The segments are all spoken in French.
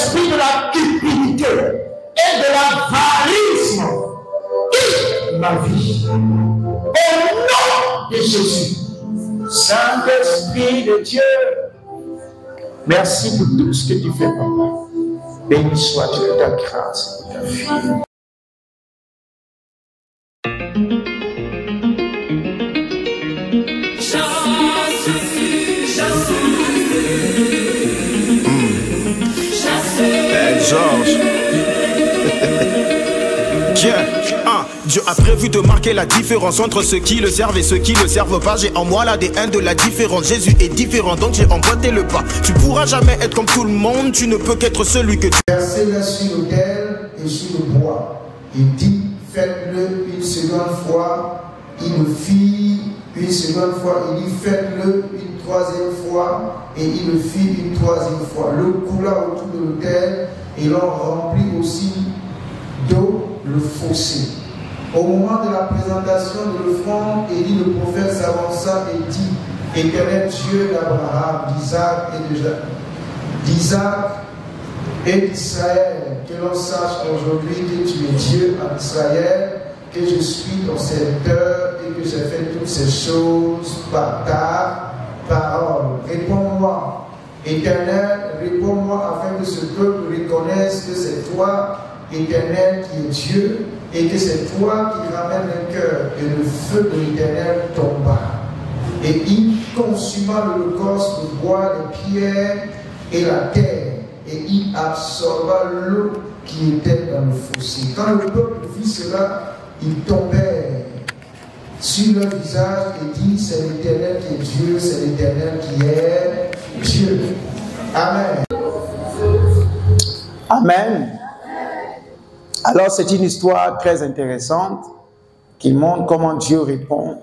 l'esprit de la cupidité et de l'avarisme quitte ma vie. Au nom de Jésus, Saint-Esprit de Dieu, merci pour tout ce que tu fais, Papa. Béni sois-tu de ta grâce et de ta fille. Georges. Dieu a prévu de marquer la différence entre ceux qui le servent et ceux qui le servent pas. J'ai en moi l'ADN de la différence. Jésus est différent, donc j'ai emboîté le pas. Tu pourras jamais être comme tout le monde, tu ne peux qu'être celui que tu... Versez-le sur l'autel et sur le bois. Il dit, faites-le une seconde fois. Il le fit une seconde fois. Il dit, faites-le une troisième fois. Et il le fit une troisième fois. L'eau coula autour de l'autel et l'on remplit aussi d'eau le fossé. Au moment de la présentation de l'offrande, Élie le prophète s'avança et dit, Éternel Dieu d'Abraham, d'Isaac et d'Israël, que l'on sache aujourd'hui que tu es Dieu en Israël, que je suis ton serviteur et que j'ai fait toutes ces choses par ta parole. Réponds-moi, Éternel, réponds-moi afin que ce peuple reconnaisse que c'est toi, Éternel, qui est Dieu, et que c'est toi qui ramènes le cœur. Et le feu de l'Éternel tomba. Et il consuma l'holocauste, le bois, les pierres et la terre. Et il absorba l'eau qui était dans le fossé. Quand le peuple vit cela, ils tombèrent sur leur visage et dit, c'est l'Éternel qui est Dieu, c'est l'Éternel qui est Dieu. Amen. Amen. Alors c'est une histoire très intéressante qui montre comment Dieu répond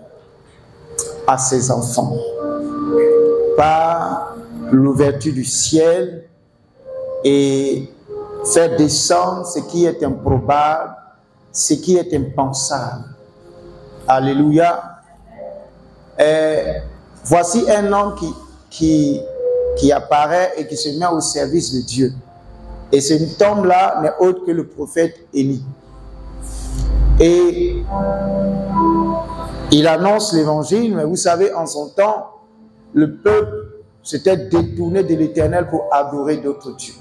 à ses enfants par l'ouverture du ciel et faire descendre ce qui est improbable, ce qui est impensable. Alléluia. Et voici un homme qui apparaît et qui se met au service de Dieu. Et cet homme-là n'est autre que le prophète Élie. Et il annonce l'évangile, mais vous savez, en son temps, le peuple s'était détourné de l'Éternel pour adorer d'autres dieux.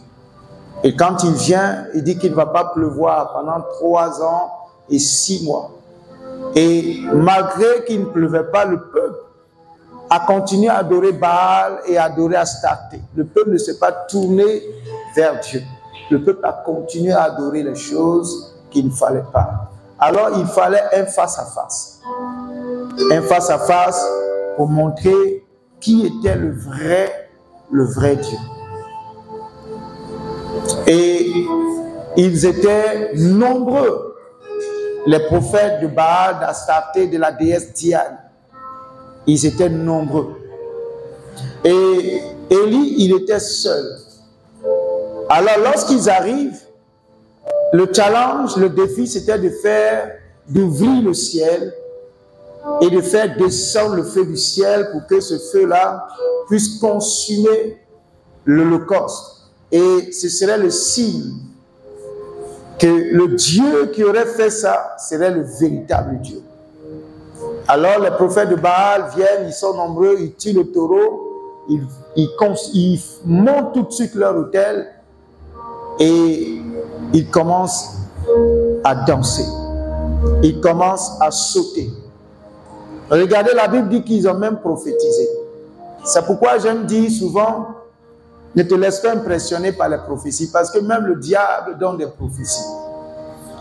Et quand il vient, il dit qu'il ne va pas pleuvoir pendant 3 ans et 6 mois. Et malgré qu'il ne pleuvait pas, le peuple a continué à adorer Baal et à adorer Astarté. Le peuple ne s'est pas tourné vers Dieu. Le peuple a continué à adorer les choses qu'il ne fallait pas. Alors il fallait un face-à-face. Un face-à-face pour montrer qui était le vrai Dieu. Et ils étaient nombreux, les prophètes de Baal, d'Astarté, de la déesse Diane. Ils étaient nombreux. Et Élie, il était seul. Alors, lorsqu'ils arrivent, le challenge, le défi, c'était d'ouvrir le ciel et de faire descendre le feu du ciel pour que ce feu-là puisse consumer l'holocauste. Et ce serait le signe que le Dieu qui aurait fait ça serait le véritable Dieu. Alors, les prophètes de Baal viennent, ils sont nombreux, ils tuent le taureau, ils montent tout de suite leur autel et ils commencent à danser. Ils commencent à sauter. Regardez, la Bible dit qu'ils ont même prophétisé. C'est pourquoi j'aime dire souvent, ne te laisse pas impressionner par les prophéties, parce que même le diable donne des prophéties.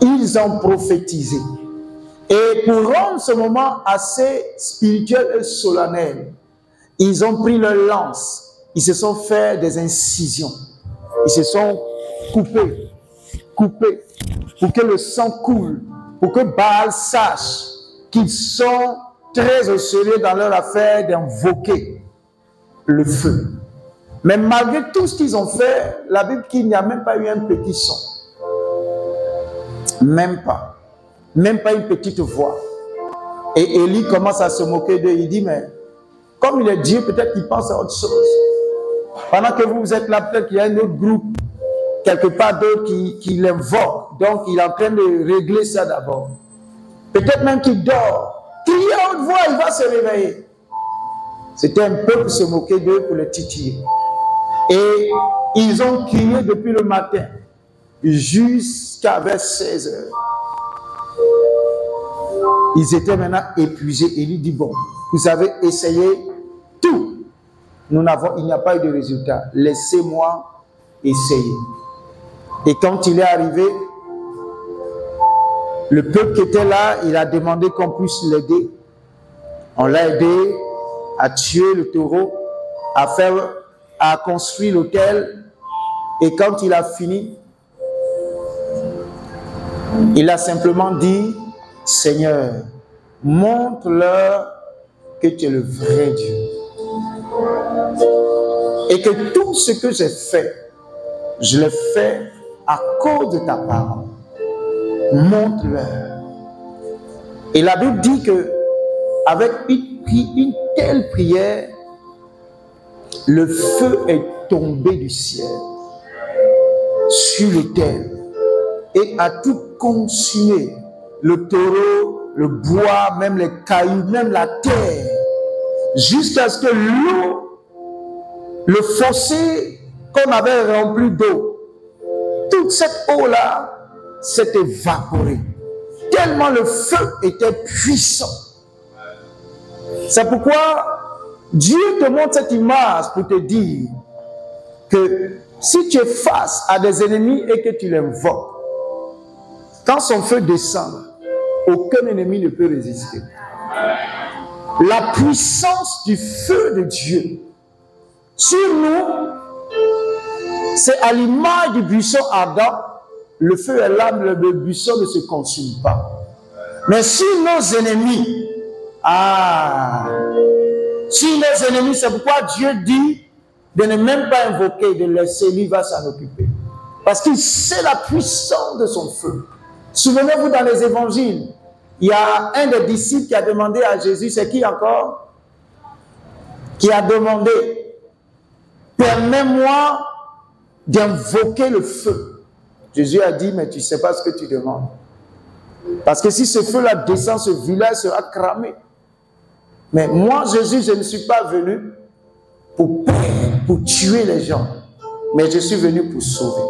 Ils ont prophétisé. Et pour rendre ce moment assez spirituel et solennel, ils ont pris leur lance, ils se sont fait des incisions, ils se sont coupés, pour que le sang coule, pour que Baal sache qu'ils sont très au sérieux dans leur affaire d'invoquer le feu. Mais malgré tout ce qu'ils ont fait, la Bible dit qu'il n'y a même pas eu un petit son. Même pas une petite voix. Et Élie commence à se moquer d'eux. Il dit, mais comme il est Dieu, peut-être qu'il pense à autre chose. Pendant que vous êtes là, peut-être qu'il y a un autre groupe quelque part d'autre qui l'invoque. Donc, il est en train de régler ça d'abord. Peut-être même qu'il dort. Crier à haute voix, il va se réveiller. C'était un peu pour se moquer d'eux, pour le titiller. Et ils ont crié depuis le matin jusqu'à vers 16 heures. Ils étaient maintenant épuisés. Et il dit, bon, vous avez essayé tout. Il n'y a pas eu de résultat. Laissez-moi essayer. Et quand il est arrivé, le peuple qui était là, il a demandé qu'on puisse l'aider. On l'a aidé à tuer le taureau, à construire l'autel. Et quand il a fini, il a simplement dit, Seigneur, montre-leur que tu es le vrai Dieu. Et que tout ce que j'ai fait, je l'ai fait à cause de ta parole. Montre-leur. Et la Bible dit que avec une telle prière, le feu est tombé du ciel sur l'autel et a tout consumé. Le taureau, le bois, même les cailloux, même la terre, jusqu'à ce que l'eau, le fossé qu'on avait rempli d'eau, toute cette eau-là s'est évaporée. Tellement le feu était puissant. C'est pourquoi Dieu te montre cette image pour te dire que si tu es face à des ennemis et que tu l'invoques, quand son feu descend, aucun ennemi ne peut résister. La puissance du feu de Dieu sur nous, c'est à l'image du buisson ardent. Le feu est là, mais le buisson ne se consume pas. Mais sur nos ennemis, sur nos ennemis, c'est pourquoi Dieu dit de ne même pas invoquer, de laisser, lui va s'en occuper. Parce qu'il sait la puissance de son feu. Souvenez-vous dans les évangiles, il y a un des disciples qui a demandé à Jésus, c'est qui encore? Qui a demandé, permets-moi d'invoquer le feu. Jésus a dit, mais tu ne sais pas ce que tu demandes. Parce que si ce feu-là descend, ce village sera cramé. Mais moi, Jésus, je ne suis pas venu pour tuer les gens, mais je suis venu pour sauver.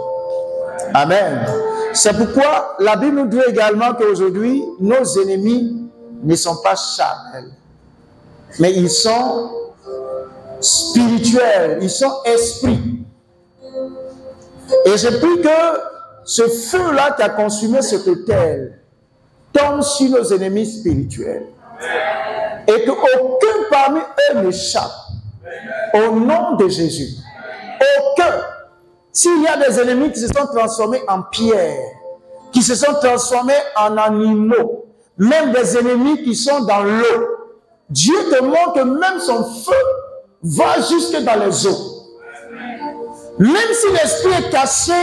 Amen. C'est pourquoi la Bible nous dit également qu'aujourd'hui, nos ennemis ne sont pas charnels, mais ils sont spirituels, ils sont esprits. Et je prie que ce feu-là qui a consumé cet autel tombe sur nos ennemis spirituels. Et qu'aucun parmi eux n'échappe. Au nom de Jésus. Aucun. S'il y a des ennemis qui se sont transformés en pierre, qui se sont transformés en animaux, même des ennemis qui sont dans l'eau, Dieu te montre que même son feu va jusque dans les eaux. Même si l'esprit est caché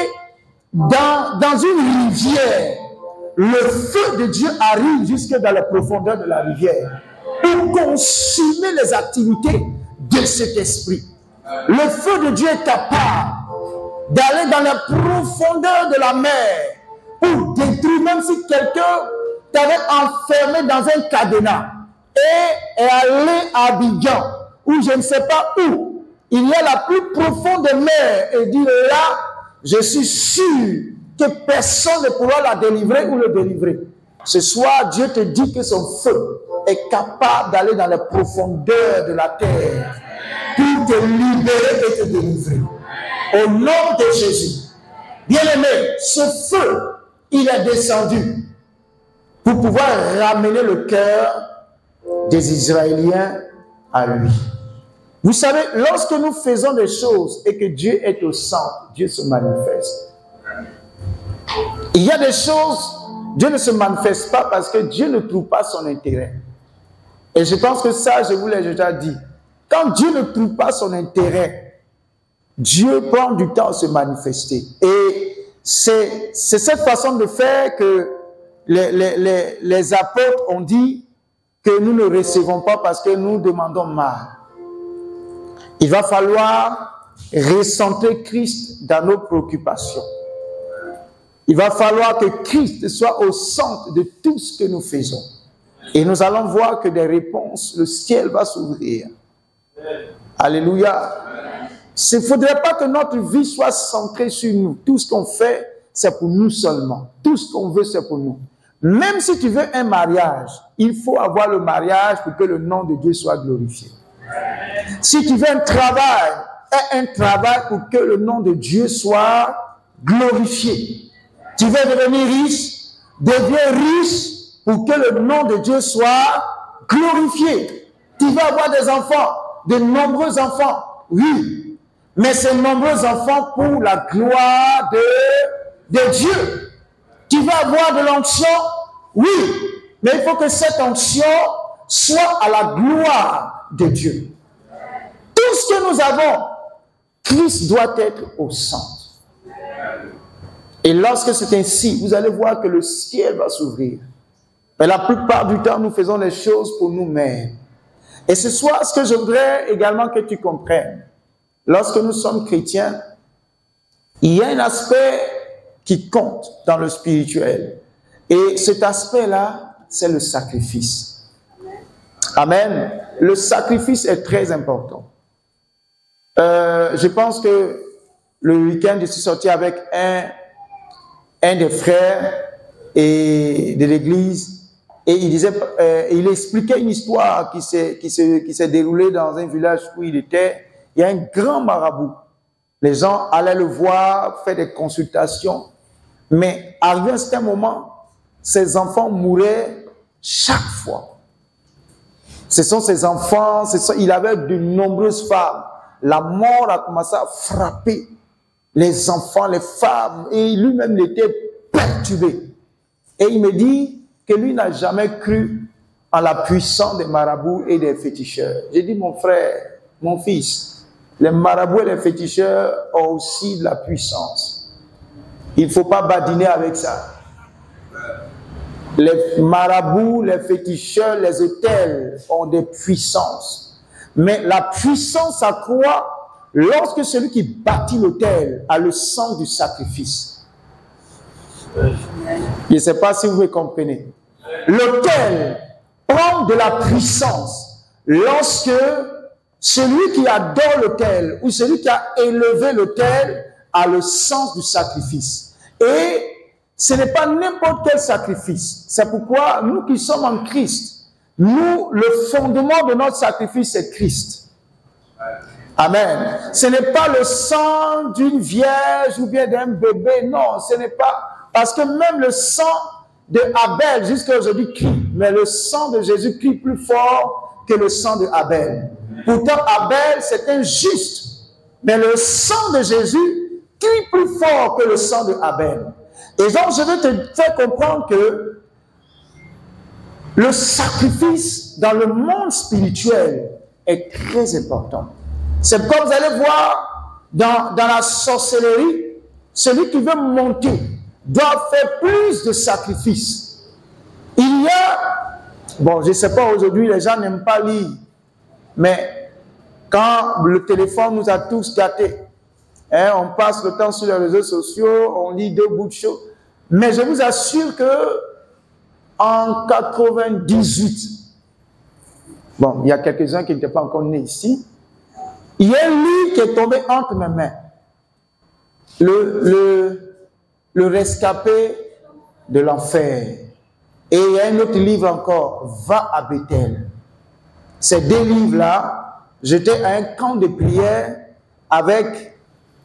dans une rivière, le feu de Dieu arrive jusque dans la profondeur de la rivière pour consumer les activités de cet esprit. Le feu de Dieu est capable d'aller dans la profondeur de la mer pour détruire, même si quelqu'un t'avait enfermé dans un cadenas et est allé à Abidjan, ou je ne sais pas où, il y a la plus profonde mer, et dit là, je suis sûr que personne ne pourra la délivrer ou le délivrer. Ce soir, Dieu te dit que son feu est capable d'aller dans les profondeurs de la terre pour te libérer et te délivrer. Au nom de Jésus. Bien-aimé, ce feu, il est descendu pour pouvoir ramener le cœur des Israéliens à lui. Vous savez, lorsque nous faisons des choses et que Dieu est au centre, Dieu se manifeste. Il y a des choses, Dieu ne se manifeste pas parce que Dieu ne trouve pas son intérêt. Et je pense que ça, je vous l'ai déjà dit. Quand Dieu ne trouve pas son intérêt, Dieu prend du temps à se manifester. Et c'est cette façon de faire que les apôtres ont dit que nous ne recevons pas parce que nous demandons mal. Il va falloir recentrer Christ dans nos préoccupations. Il va falloir que Christ soit au centre de tout ce que nous faisons. Et nous allons voir que des réponses, le ciel va s'ouvrir. Alléluia. Il ne faudrait pas que notre vie soit centrée sur nous. Tout ce qu'on fait, c'est pour nous seulement. Tout ce qu'on veut, c'est pour nous. Même si tu veux un mariage, il faut avoir le mariage pour que le nom de Dieu soit glorifié. Si tu veux un travail pour que le nom de Dieu soit glorifié. Tu veux devenir riche, deviens riche pour que le nom de Dieu soit glorifié. Tu veux avoir des enfants, de nombreux enfants, oui. Mais ces nombreux enfants pour la gloire de Dieu. Tu veux avoir de l'onction, oui. Mais il faut que cette onction soit à la gloire de Dieu. Tout ce que nous avons, Christ doit être au centre. Et lorsque c'est ainsi, vous allez voir que le ciel va s'ouvrir. Mais la plupart du temps, nous faisons les choses pour nous-mêmes. Et ce soir, ce que je voudrais également que tu comprennes, lorsque nous sommes chrétiens, il y a un aspect qui compte dans le spirituel. Et cet aspect-là, c'est le sacrifice. Amen. Le sacrifice est très important. Je pense que le week-end, je suis sorti avec un des frères de l'église et il expliquait une histoire qui s'est déroulée dans un village où il était. Il y a un grand marabout. Les gens allaient le voir, faire des consultations. Mais arrivé à un certain moment, ses enfants mouraient chaque fois. Ce sont ses enfants, il avait de nombreuses femmes. La mort a commencé à frapper les enfants, les femmes, et lui-même était perturbé. Et il me dit que lui n'a jamais cru en la puissance des marabouts et des féticheurs. J'ai dit, mon frère, mon fils, les marabouts et les féticheurs ont aussi de la puissance. Il ne faut pas badiner avec ça. Les marabouts, les féticheurs, les autels ont des puissances. Mais la puissance s'accroît lorsque celui qui bâtit l'autel a le sang du sacrifice. Je ne sais pas si vous me comprenez. L'autel prend de la puissance lorsque celui qui adore l'autel ou celui qui a élevé l'autel a le sens du sacrifice. Et ce n'est pas n'importe quel sacrifice. C'est pourquoi nous qui sommes en Christ, nous, le fondement de notre sacrifice, c'est Christ. Amen. Ce n'est pas le sang d'une vierge ou bien d'un bébé. Non, ce n'est pas. Parce que même le sang de Abel jusqu'à aujourd'hui crie. Mais le sang de Jésus crie plus fort que le sang de Abel. Pourtant, Abel, c'est injuste. Mais le sang de Jésus crie plus fort que le sang de Abel. Et donc, je veux te faire comprendre que le sacrifice dans le monde spirituel est très important. C'est comme vous allez voir dans la sorcellerie, celui qui veut monter doit faire plus de sacrifices. Il y a, bon, je ne sais pas aujourd'hui, les gens n'aiment pas lire, mais quand le téléphone nous a tous gâtés, hein, on passe le temps sur les réseaux sociaux, on lit deux bouts de choses, mais je vous assure que en 98, bon, il y a quelques-uns qui n'étaient pas encore nés ici, il y a un livre qui est tombé entre mes mains. Le rescapé de l'enfer. Et il y a un autre livre encore, Va à Bethel. Ces deux livres-là, j'étais à un camp de prière avec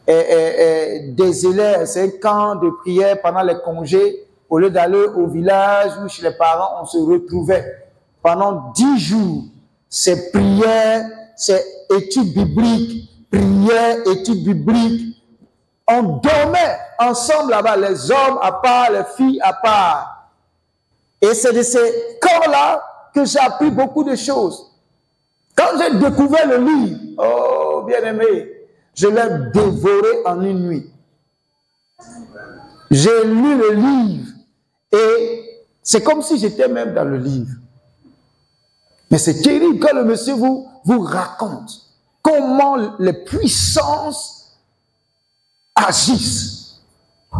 des élèves. C'est un camp de prière pendant les congés. Au lieu d'aller au village ou chez les parents, on se retrouvait pendant 10 jours. Ces prières, ces études bibliques, prières, études bibliques. On dormait ensemble là-bas, les hommes à part, les filles à part. Et c'est de ces camps-là que j'ai appris beaucoup de choses. Quand j'ai découvert le livre, oh bien-aimé, je l'ai dévoré en une nuit. J'ai lu le livre et c'est comme si j'étais même dans le livre. Mais c'est terrible quand le monsieur vous raconte comment les puissances agissent.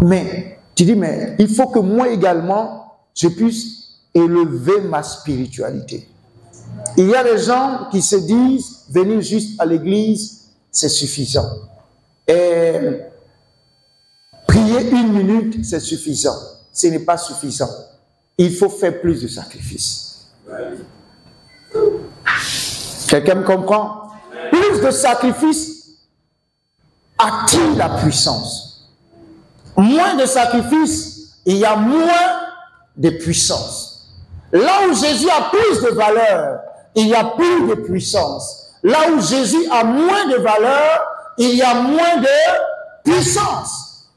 Mais Tu dis, mais il faut que moi également, je puisse élever ma spiritualité. Il y a des gens qui se disent, venir juste à l'église, c'est suffisant. Et prier 1 minute, c'est suffisant. Ce n'est pas suffisant. Il faut faire plus de sacrifices. Quelqu'un me comprend? Plus de sacrifices attire la puissance. Moins de sacrifices, il y a moins de puissance. Là où Jésus a plus de valeur, il y a plus de puissance. Là où Jésus a moins de valeur, il y a moins de puissance.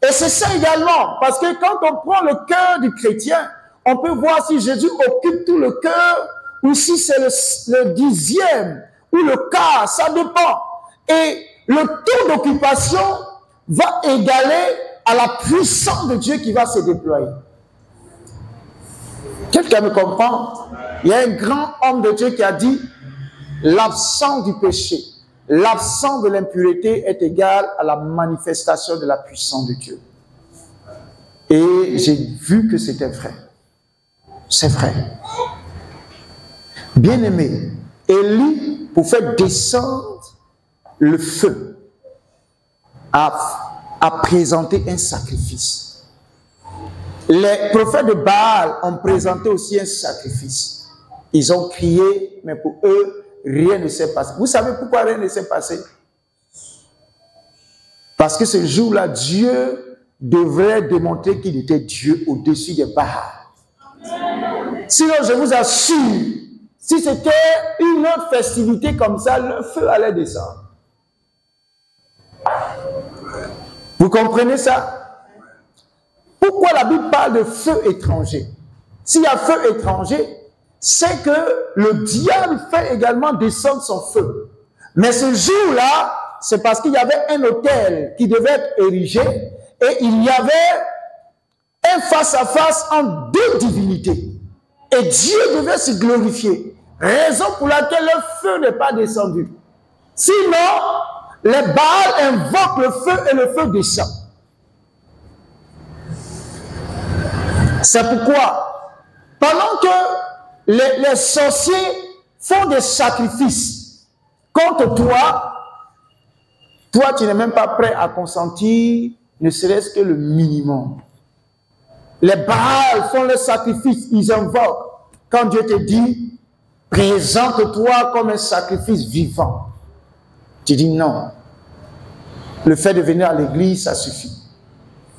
Et c'est ça également, parce que quand on prend le cœur du chrétien, on peut voir si Jésus occupe tout le cœur ou si c'est le 10e ou le quart, ça dépend. Et le taux d'occupation va égaler à la puissance de Dieu qui va se déployer. Quelqu'un me comprend? Il y a un grand homme de Dieu qui a dit, l'absence du péché, l'absence de l'impureté est égale à la manifestation de la puissance de Dieu. Et j'ai vu que c'était vrai. C'est vrai. Bien-aimé, Élie, pour faire descendre le feu, a présenté un sacrifice. Les prophètes de Baal ont présenté aussi un sacrifice. Ils ont crié, mais pour eux, rien ne s'est passé. Vous savez pourquoi rien ne s'est passé? Parce que ce jour-là, Dieu devrait démontrer qu'il était Dieu au-dessus des Baal. Sinon, je vous assure, si c'était une autre festivité comme ça, le feu allait descendre. Vous comprenez ça? Pourquoi la Bible parle de feu étranger? S'il y a feu étranger, c'est que le diable fait également descendre son feu. Mais ce jour-là, c'est parce qu'il y avait un autel qui devait être érigé et il y avait un face-à-face entre deux divinités. Et Dieu devait se glorifier. Raison pour laquelle le feu n'est pas descendu. Sinon, les Baals invoquent le feu et le feu descend. C'est pourquoi, pendant que les sorciers font des sacrifices contre toi, toi tu n'es même pas prêt à consentir, ne serait-ce que le minimum. Les Baals font le sacrifice, ils invoquent. Quand Dieu te dit, présente-toi comme un sacrifice vivant. Tu dis non. Le fait de venir à l'église, ça suffit.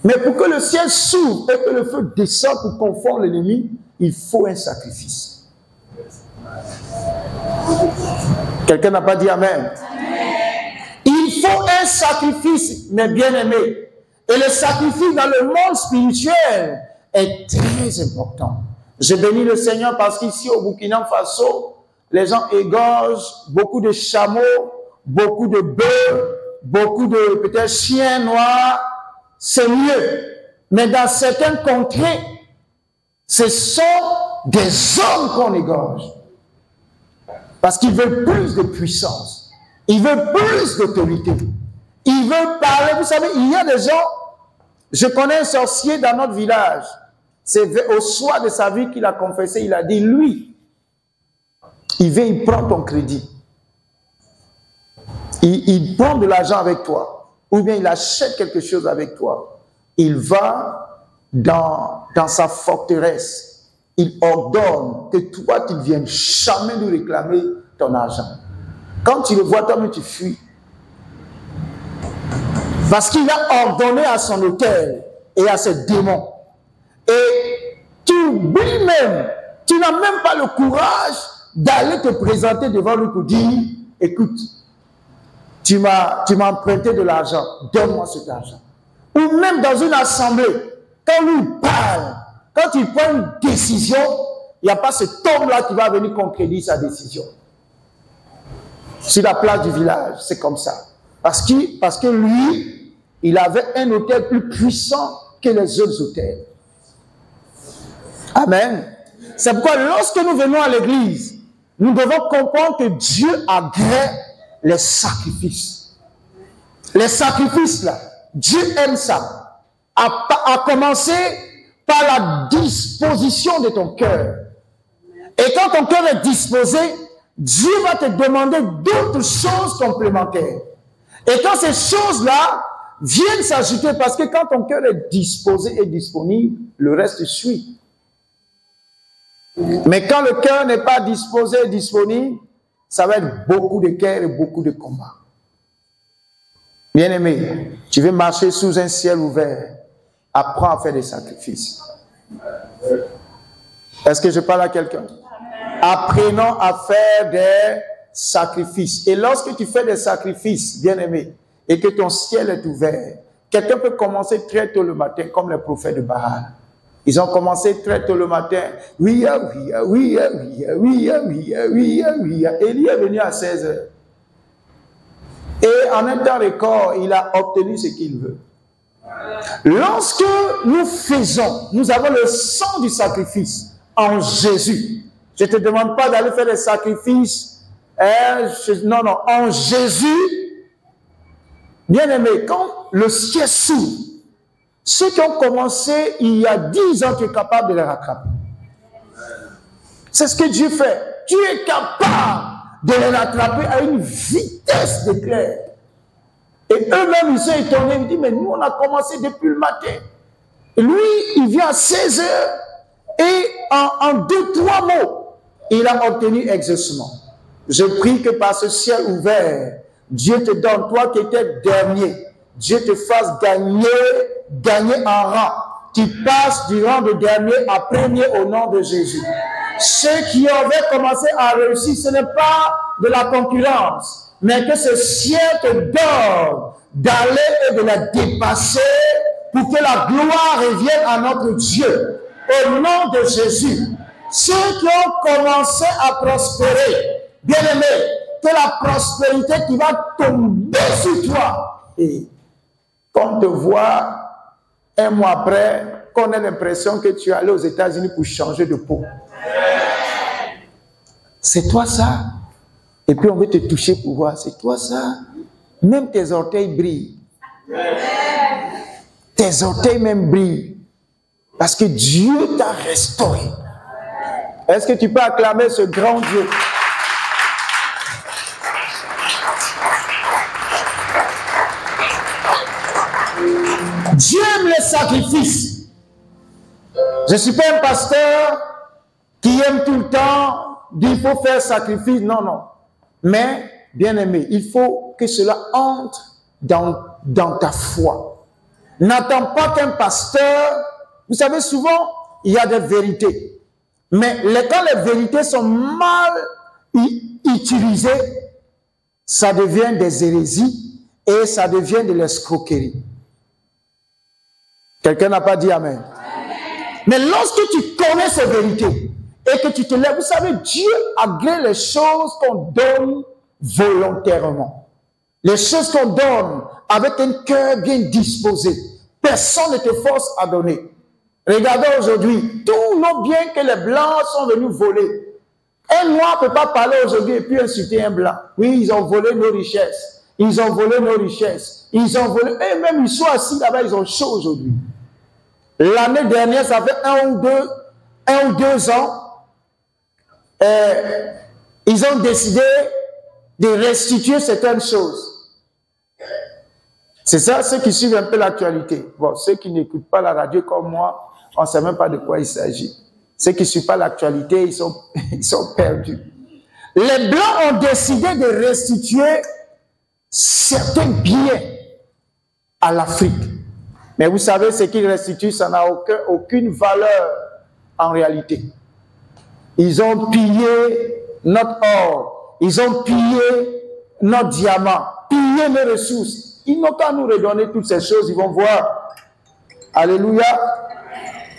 Mais pour que le ciel s'ouvre et que le feu descende pour confondre l'ennemi, il faut un sacrifice. Quelqu'un n'a pas dit amen. Il faut un sacrifice, mes bien-aimés. Et le sacrifice dans le monde spirituel est très important. Je bénis le Seigneur parce qu'ici au Burkina Faso, les gens égorgent beaucoup de chameaux, beaucoup de bœufs, beaucoup de peut-être chiens noirs. C'est mieux. Mais dans certaines contrées, ce sont des hommes qu'on égorge. Parce qu'ils veulent plus de puissance. Ils veulent plus d'autorité. Ils veulent parler. Vous savez, il y a des gens, je connais un sorcier dans notre village. C'est au soir de sa vie qu'il a confessé, il a dit, lui, il vient, il prend ton crédit. Il prend de l'argent avec toi. Ou bien il achète quelque chose avec toi. Il va dans sa forteresse. Il ordonne que toi, tu ne viennes jamais lui réclamer ton argent. Quand tu le vois, toi-même, tu fuis. Parce qu'il a ordonné à son autel et à ses démons. Et tu oublies même, tu n'as même pas le courage d'aller te présenter devant lui pour dire, écoute, tu m'as emprunté de l'argent, donne-moi cet argent. Ou même dans une assemblée, quand lui parle, quand il prend une décision, il n'y a pas cet homme-là qui va venir contredire sa décision. Sur la place du village, c'est comme ça. Parce que lui, il avait un autel plus puissant que les autres autels. Amen. C'est pourquoi lorsque nous venons à l'église, nous devons comprendre que Dieu agrée les sacrifices. Les sacrifices là, Dieu aime ça. à commencer par la disposition de ton cœur. Et quand ton cœur est disposé, Dieu va te demander d'autres choses complémentaires. Et quand ces choses-là viennent s'ajouter, parce que quand ton cœur est disposé et disponible, le reste suit. Mais quand le cœur n'est pas disposé et disponible, ça va être beaucoup de guerres et beaucoup de combats. Bien-aimé, tu veux marcher sous un ciel ouvert, apprends à faire des sacrifices. Est-ce que je parle à quelqu'un? Apprenons à faire des sacrifices. Et lorsque tu fais des sacrifices, bien-aimé, et que ton ciel est ouvert, quelqu'un peut commencer très tôt le matin, comme les prophètes de Baal. Ils ont commencé très tôt le matin. Oui. Élie est venu à 16 heures. Et en un temps record, il a obtenu ce qu'il veut. Lorsque nous faisons, nous avons le sang du sacrifice en Jésus. Je ne te demande pas d'aller faire des sacrifices. Non, en Jésus. Bien aimé, quand le ciel s'ouvre, ceux qui ont commencé il y a 10 ans, tu es capable de les rattraper. C'est ce que Dieu fait. Tu es capable de les rattraper à une vitesse d'éclair. Et eux-mêmes, ils sont étonnés. Ils disent, mais nous, on a commencé depuis le matin. Et lui, il vient à 16 heures. Et en 2-3 mots, il a obtenu exaucement. Je prie que par ce ciel ouvert, Dieu te donne, toi qui étais dernier, Dieu te fasse gagner en rang. Tu passes du rang de dernier à premier au nom de Jésus. Ceux qui avaient commencé à réussir, ce n'est pas de la concurrence, mais que ce ciel te donne d'aller et de la dépasser pour que la gloire revienne à notre Dieu. Au nom de Jésus, ceux qui ont commencé à prospérer, bien-aimés, que la prospérité qui va tomber sur toi, et qu'on te voit un mois après, qu'on ait l'impression que tu es allé aux États-Unis pour changer de peau. C'est toi ça? Et puis on veut te toucher pour voir, c'est toi ça? Même tes orteils brillent. Tes orteils même brillent. Parce que Dieu t'a restauré. Est-ce que tu peux acclamer ce grand Dieu? Dieu aime les sacrifices. Je ne suis pas un pasteur qui aime tout le temps dire il faut faire sacrifice. Non, non. Mais, bien aimé, il faut que cela entre dans ta foi. N'attends pas qu'un pasteur... Vous savez, souvent, il y a des vérités. Mais quand les vérités sont mal utilisées, ça devient des hérésies et ça devient de l'escroquerie. Quelqu'un n'a pas dit amen. Mais lorsque tu connais ces vérités et que tu te lèves, vous savez, Dieu agrée les choses qu'on donne volontairement. Les choses qu'on donne avec un cœur bien disposé. Personne ne te force à donner. Regardez aujourd'hui, tous nos biens que les Blancs sont venus voler. Un Noir ne peut pas parler aujourd'hui et puis insulter un Blanc. Oui, ils ont volé nos richesses. Ils ont volé nos richesses. Ils ont volé. Et même ils sont assis là-bas, ils ont chaud aujourd'hui. L'année dernière, ça fait un ou deux ans, ils ont décidé de restituer certaines choses. C'est ça, ceux qui suivent un peu l'actualité. Bon, ceux qui n'écoutent pas la radio comme moi, on ne sait même pas de quoi il s'agit. Ceux qui ne suivent pas l'actualité, ils sont perdus. Les Blancs ont décidé de restituer certains biens à l'Afrique. Mais vous savez, ce qu'ils restituent, ça n'a aucune valeur en réalité. Ils ont pillé notre or, ils ont pillé notre diamant, pillé nos ressources. Ils n'ont qu'à nous redonner toutes ces choses, ils vont voir. Alléluia.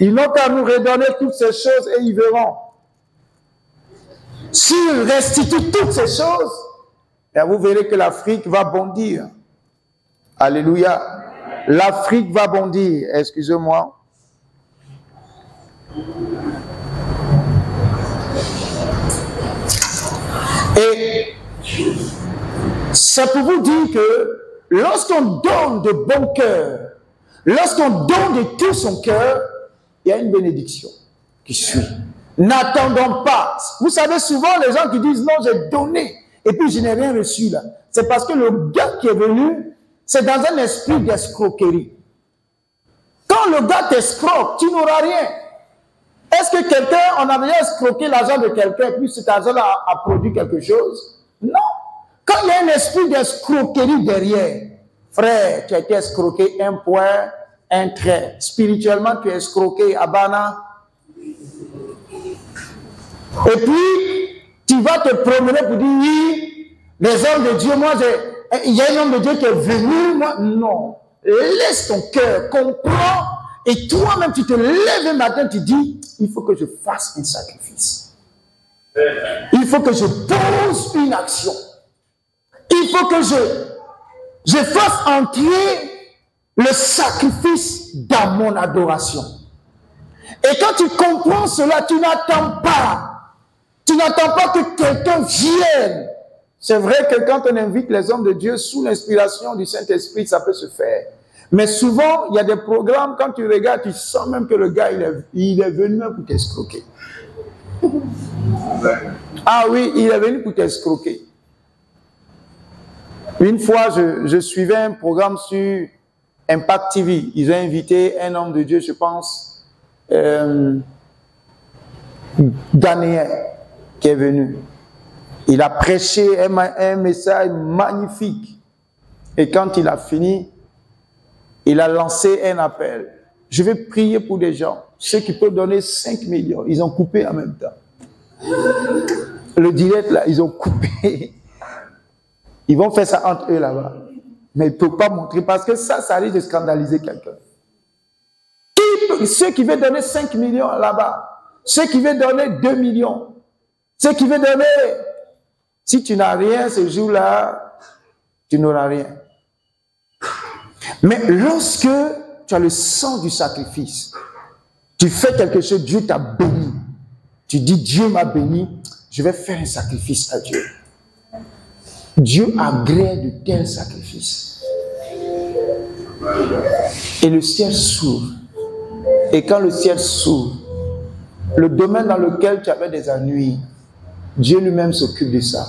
Ils n'ont qu'à nous redonner toutes ces choses et ils verront. S'ils restituent toutes ces choses, vous verrez que l'Afrique va bondir. Alléluia. L'Afrique va bondir. Excusez-moi. Et c'est pour vous dire que lorsqu'on donne de bon cœur, lorsqu'on donne de tout son cœur, il y a une bénédiction qui suit. N'attendons pas. Vous savez, souvent, les gens qui disent, non, j'ai donné, et puis je n'ai rien reçu là. C'est parce que le gars qui est venu, c'est dans un esprit d'escroquerie. Quand le gars t'escroque, tu n'auras rien. Est-ce que quelqu'un, on a déjà escroqué l'argent de quelqu'un, puis cet argent a produit quelque chose? Non. Quand il y a un esprit d'escroquerie derrière, frère, tu as été escroqué un point, un trait. Spirituellement, tu es escroqué, Abana. Et puis, tu vas te promener pour dire, oui, les hommes de Dieu, moi, il y a un homme de Dieu qui est venu, moi, non. Laisse ton cœur, comprends, et toi-même, tu te lèves un matin, tu dis, il faut que je fasse un sacrifice. Il faut que je pose une action. Il faut que je fasse entrer le sacrifice dans mon adoration. Et quand tu comprends cela, tu n'attends pas. Tu n'attends pas que quelqu'un vienne. C'est vrai que quand on invite les hommes de Dieu sous l'inspiration du Saint-Esprit, ça peut se faire. Mais souvent, il y a des programmes, quand tu regardes, tu sens même que le gars, il est venu même pour t'escroquer. Ah oui, il est venu pour t'escroquer. Une fois, je suivais un programme sur Impact TV. Ils ont invité un homme de Dieu, je pense, ghanéen, qui est venu. Il a prêché un message magnifique. Et quand il a fini, il a lancé un appel. Je vais prier pour des gens, ceux qui peuvent donner 5 millions. Ils ont coupé en même temps. Le direct, là, ils ont coupé. Ils vont faire ça entre eux là-bas. Mais ils ne peuvent pas montrer parce que ça risque de scandaliser quelqu'un. Ceux qui veulent donner 5 millions là-bas, ceux qui veulent donner 2 millions, ceux qui veulent donner... Si tu n'as rien ce jour-là, tu n'auras rien. Mais lorsque tu as le sang du sacrifice, tu fais quelque chose, Dieu t'a béni. Tu dis, Dieu m'a béni, je vais faire un sacrifice à Dieu. Dieu agrée de tels sacrifices. Et le ciel s'ouvre. Et quand le ciel s'ouvre, le domaine dans lequel tu avais des ennuis, Dieu lui-même s'occupe de ça.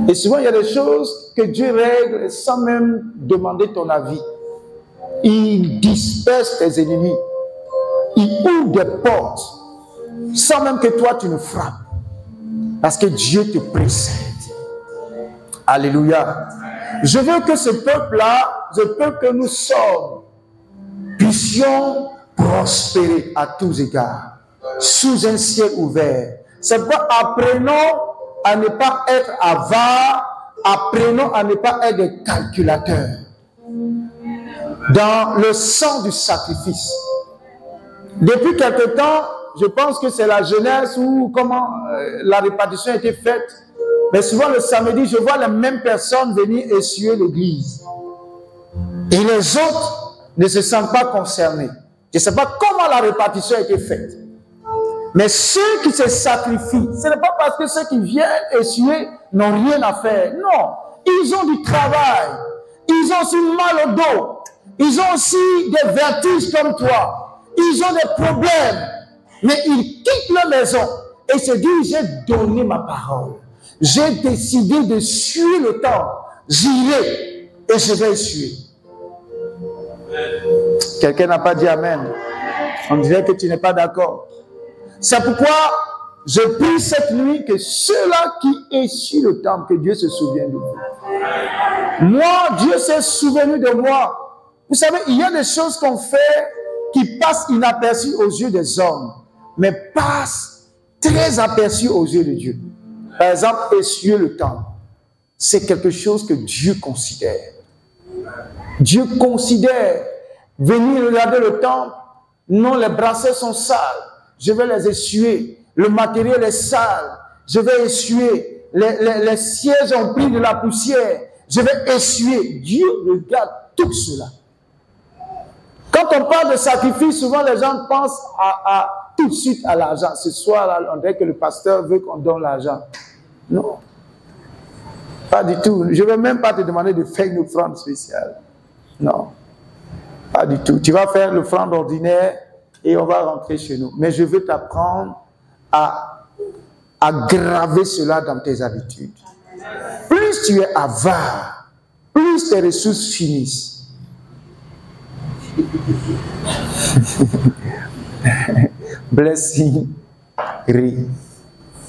Et souvent, il y a des choses que Dieu règle sans même demander ton avis. Il disperse tes ennemis. Il ouvre des portes sans même que toi, tu ne frappes. Parce que Dieu te précède. Alléluia. Je veux que ce peuple-là, ce peuple que nous sommes, puissions prospérer à tous égards, sous un ciel ouvert. C'est pourquoi apprenons à ne pas être avares, apprenons à ne pas être des calculateurs. Dans le sang du sacrifice. Depuis quelque temps, je pense que c'est la jeunesse ou comment la répartition a été faite. Mais souvent le samedi, je vois les mêmes personnes venir essuyer l'église. Et les autres ne se sentent pas concernés. Je ne sais pas comment la répartition a été faite. Mais ceux qui se sacrifient, ce n'est pas parce que ceux qui viennent essuyer n'ont rien à faire. Non, ils ont du travail. Ils ont aussi mal au dos. Ils ont aussi des vertiges comme toi. Ils ont des problèmes. Mais ils quittent leur maison et se disent, j'ai donné ma parole. J'ai décidé de suivre le temps. J'irai et je vais essuyer. Quelqu'un n'a pas dit Amen. On dirait que tu n'es pas d'accord. C'est pourquoi je prie cette nuit que ceux-là qui essuient le temple, que Dieu se souvienne de vous. Moi, Dieu s'est souvenu de moi. Vous savez, il y a des choses qu'on fait qui passent inaperçues aux yeux des hommes, mais passent très aperçues aux yeux de Dieu. Par exemple, essuyer le temple. C'est quelque chose que Dieu considère. Dieu considère venir regarder le temple. Non, les bracelets sont sales. Je vais les essuyer. Le matériel est sale. Je vais essuyer. Les sièges ont pris de la poussière. Je vais essuyer. Dieu regarde tout cela. Quand on parle de sacrifice, souvent les gens pensent tout de suite à l'argent. Ce soir, on dirait que le pasteur veut qu'on donne l'argent. Non. Pas du tout. Je ne vais même pas te demander de faire une offrande spéciale. Non. Pas du tout. Tu vas faire l'offrande ordinaire et on va rentrer chez nous. Mais je veux t'apprendre à graver cela dans tes habitudes. Plus tu es avare, plus tes ressources finissent. Blessing.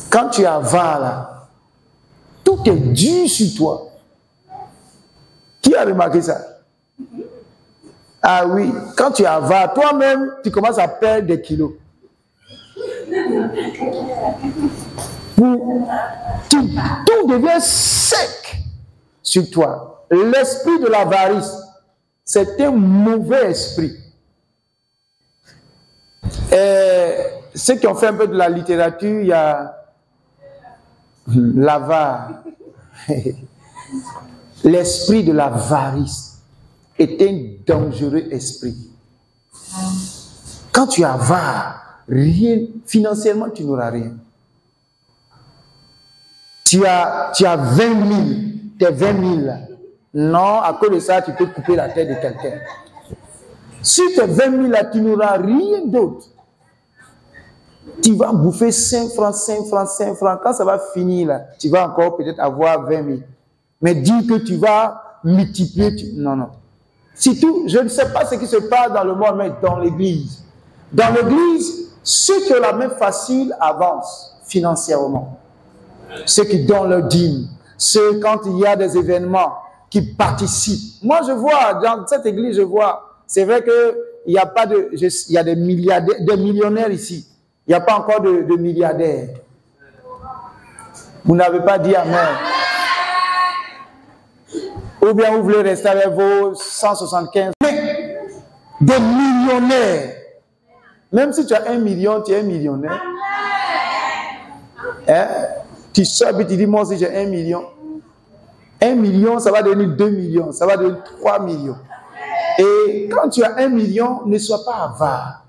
Quand tu es avare, là, tout est dur sur toi. Qui a remarqué ça? Ah oui, quand tu es avare, toi-même, tu commences à perdre des kilos. Tout devient sec sur toi. L'esprit de l'avarice, c'est un mauvais esprit. Et ceux qui ont fait un peu de la littérature, il y a l'avare. L'esprit de l'avarice est un dangereux esprit. Quand tu es avare, rien, financièrement, tu n'auras rien. Tu as 20 000, tes 20 000 là. Non, à cause de ça, tu peux couper la tête de quelqu'un. Si tes 20 000 là, tu n'auras rien d'autre. Tu vas bouffer 5 francs, 5 francs, 5 francs. Quand ça va finir là, tu vas encore peut-être avoir 20 000. Mais dire que tu vas multiplier, non, non. Surtout, je ne sais pas ce qui se passe dans le monde, mais dans l'église. Dans l'église, ceux qui ont la main facile avancent financièrement. Ceux qui donnent leur dîme, ceux quand il y a des événements, qui participent. Moi, je vois, dans cette église, je vois, c'est vrai qu'il n'y a pas de, il y a des milliardaires, des millionnaires ici. Il n'y a pas encore de milliardaires. Vous n'avez pas dit amen. Ou bien vous voulez rester avec vos 175. Mais des millionnaires. Même si tu as 1 million, tu es un millionnaire. Hein? Tu sors et tu dis, moi aussi j'ai 1 million. 1 million, ça va devenir 2 millions, ça va devenir 3 millions. Et quand tu as 1 million, ne sois pas avare.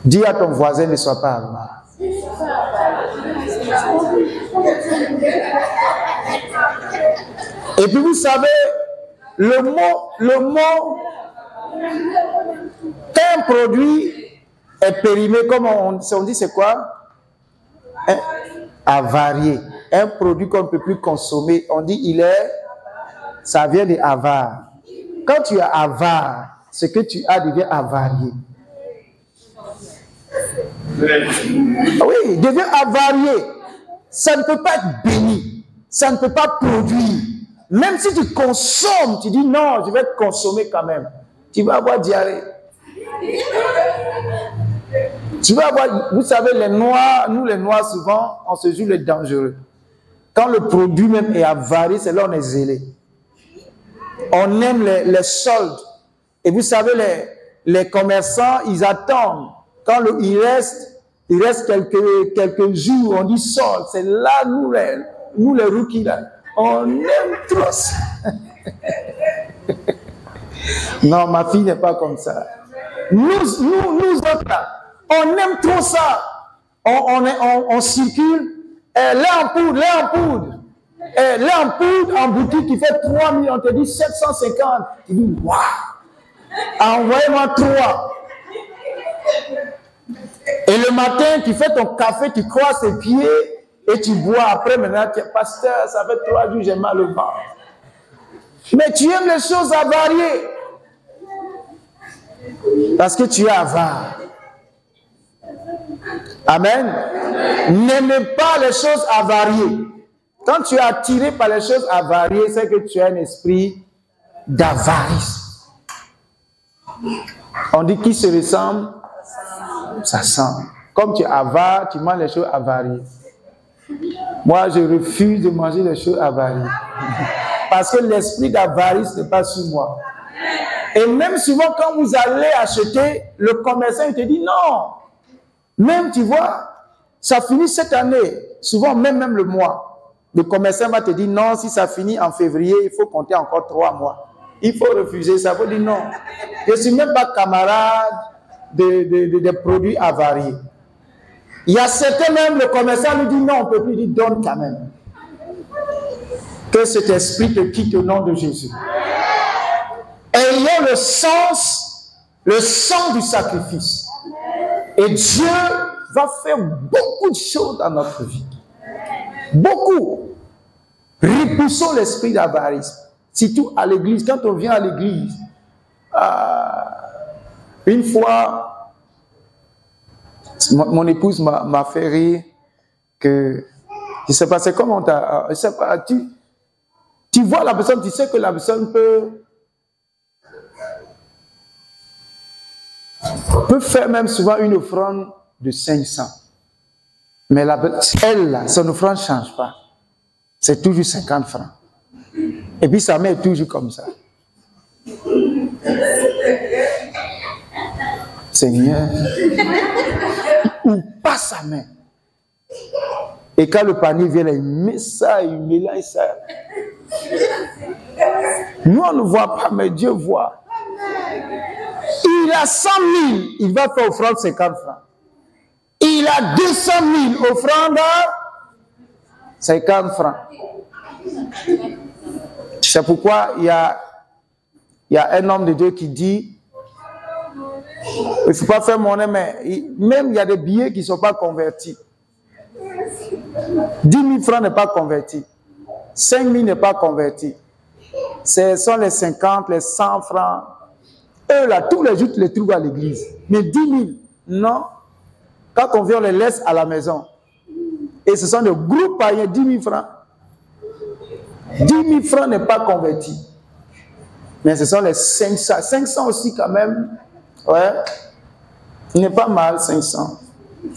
Dis à ton voisin, ne sois pas avare. Et puis vous savez, le mot, quand un produit est périmé, comme on dit, c'est quoi? Avarié. Un produit qu'on ne peut plus consommer, on dit ça vient de avare. Quand tu es avare, ce que tu as devient avarié. Oui, devient avarié. Ça ne peut pas être béni. Ça ne peut pas produire. Même si tu consommes, tu dis non, je vais consommer quand même. Tu vas avoir diarrhée. Tu vas avoir, vous savez, les noirs, nous les noirs souvent, on se joue les dangereux. Quand le produit même est avarié, c'est là on est zélé. On aime les soldes. Et vous savez, les commerçants, ils attendent. Quand il reste quelques jours, on dit solde. C'est là, nous les rookies, là, on aime trop ça. Non, ma fille n'est pas comme ça. Nous autres, là, on aime trop ça. On circule. Lait en poudre. Lait en poudre en boutique qui fait 3 000, on te dit 750. Tu dis, waouh! Envoyez-moi 3. Et le matin, tu fais ton café, tu croises tes pieds et tu bois. Après, maintenant, tu es pasteur, ça fait 3 jours, j'ai mal au ventre. Mais tu aimes les choses avariées. Parce que tu es avare. Amen. N'aimez pas les choses avariées. Quand tu es attiré par les choses avariées, c'est que tu as un esprit d'avarice. On dit qui se ressemble, ça semble. Comme tu es avare, tu manges les choses avariées. Moi, je refuse de manger les choses avariées. Parce que l'esprit d'avarice n'est pas sur moi. Et même souvent, quand vous allez acheter, le commerçant il te dit non. Même, tu vois, ça finit cette année. Souvent, même le mois. Le commerçant va te dire non, si ça finit en février, il faut compter encore 3 mois. Il faut refuser ça. Il faut dire non. Je ne suis même pas camarade des produits avariés. Il y a certains même, le commerçant lui dit non, on ne peut plus dire donne quand même. Que cet esprit te quitte au nom de Jésus. ayant le sang du sacrifice. Et Dieu va faire beaucoup de choses dans notre vie. Beaucoup. Repoussons l'esprit d'avarice. Surtout à l'église. Quand on vient à l'église, une fois, mon épouse m'a fait rire que, je ne sais pas, c'est comment tu vois la personne, tu sais que la personne peut faire même souvent une offrande de 500. Mais elle, là, son offrande ne change pas. C'est toujours 50 francs. Et puis sa main est toujours comme ça. Seigneur, ou pas sa main. Et quand le panier vient, il met ça, il mélange ça. Nous, on ne voit pas, mais Dieu voit. Il a 100 000, il va faire offrande 50 francs. Il a 200 000, offrande 50 francs. C'est pourquoi il y a un homme de Dieu qui dit, il ne faut pas faire monnaie, mais même il y a des billets qui ne sont pas convertis. 10 000 francs n'est pas converti. 5 000 n'est pas converti. Ce sont les 50, les 100 francs. Eux là, tous les jours, tu les trouves à l'église. Mais 10 000, non. Quand on vient, on les laisse à la maison. Et ce sont des groupes païens, 10 000 francs. 10 000 francs n'est pas converti. Mais ce sont les 500. 500 aussi quand même. Ouais. Il n'est pas mal, 500.